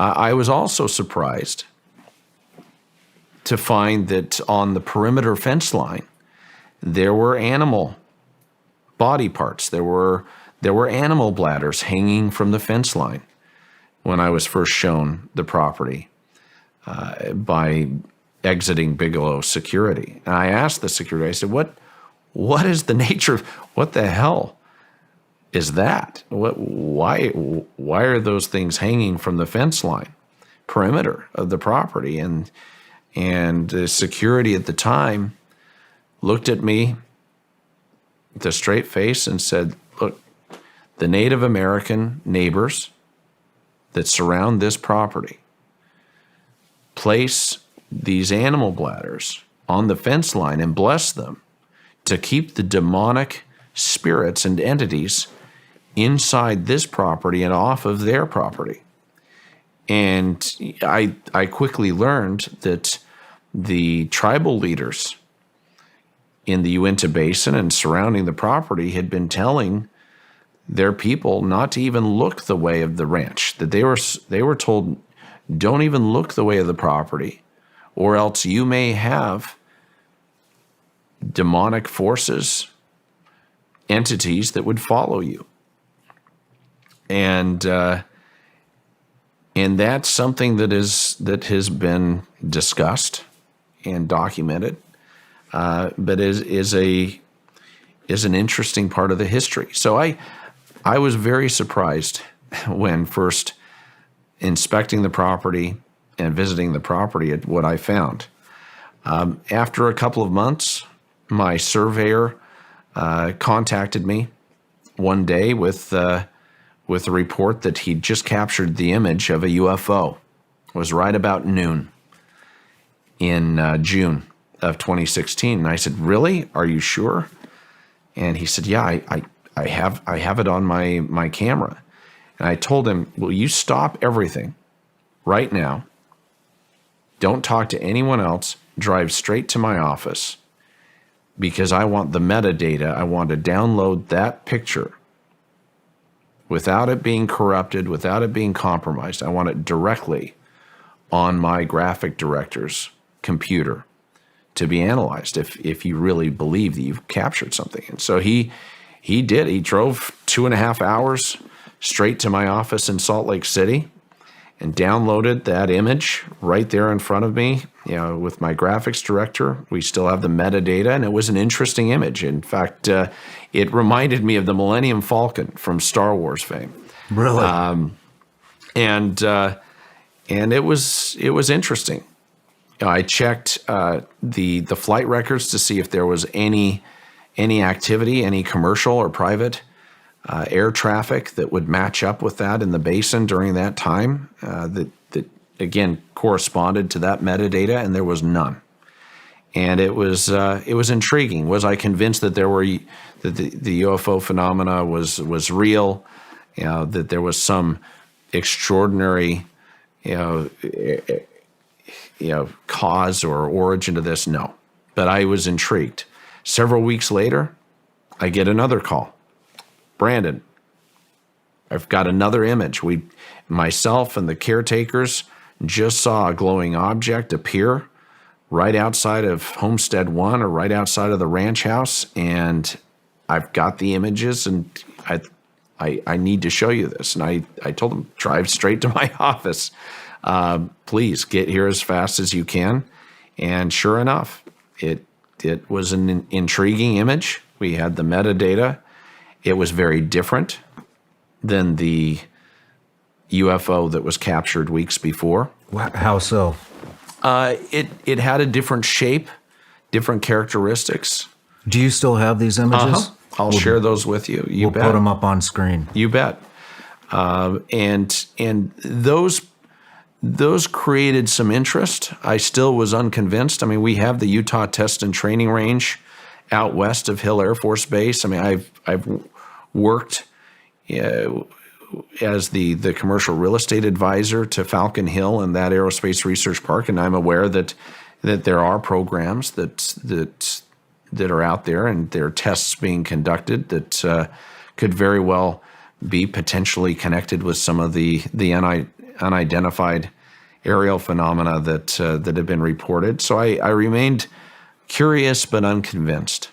I was also surprised to find that on the perimeter fence line, there were animal body parts. There were animal bladders hanging from the fence line when I was first shown the property by exiting Bigelow security. And I asked the security, I said, what is the nature of, what the hell is that? Why are those things hanging from the fence line perimeter of the property? And the security at the time looked at me with a straight face and said, look, the Native American neighbors that surround this property place these animal bladders on the fence line and bless them to keep the demonic spirits and entities inside this property and off of their property. And I quickly learned that the tribal leaders in the Uinta Basin and surrounding the property had been telling their people not to even look the way of the ranch, that they were told, don't even look the way of the property, or else you may have demonic forces, entities that would follow you. And that's something that has been discussed and documented, but is an interesting part of the history. So I was very surprised when first inspecting the property and visiting the property at what I found. After a couple of months, my surveyor contacted me one day with a report that he'd just captured the image of a UFO. It was right about noon in June of 2016. And I said, really? Are you sure? And he said, yeah, I have it on my camera. And I told him, will you stop everything right now? Don't talk to anyone else. Drive straight to my office because I want the metadata. I want to download that picture without it being corrupted, without it being compromised. I want it directly on my graphic director's computer to be analyzed if you really believe that you've captured something. And so he did. He drove 2.5 hours straight to my office in Salt Lake City and downloaded that image right there in front of me, with my graphics director. We still have the metadata, and it was an interesting image. In fact, it reminded me of the Millennium Falcon from Star Wars fame. Really? And it was interesting. I checked the flight records to see if there was any activity, any commercial or private air traffic that would match up with that in the basin during that time that again corresponded to that metadata, and there was none. And it was intriguing. Was I convinced that that the UFO phenomena was real? That there was some extraordinary cause or origin to this? No, but I was intrigued. Several weeks later, I get another call. Brandon, I've got another image. Myself and the caretakers just saw a glowing object appear right outside of Homestead 1 or right outside of the ranch house, and I've got the images, and I need to show you this. And I told them, drive straight to my office. Please get here as fast as you can. And sure enough, it was an intriguing image. We had the metadata. It was very different than the UFO that was captured weeks before. How so? It had a different shape, different characteristics. Do you still have these images? I'll share those with you. We'll put them up on screen. You bet. And those created some interest. I still was unconvinced. I mean, we have the Utah Test and Training Range out west of Hill Air Force Base. I mean, I've worked as the commercial real estate advisor to Falcon Hill and that aerospace research park, and I'm aware that there are programs that are out there, and there are tests being conducted that could very well be potentially connected with some of the unidentified aerial phenomena that have been reported. So I remained curious but unconvinced.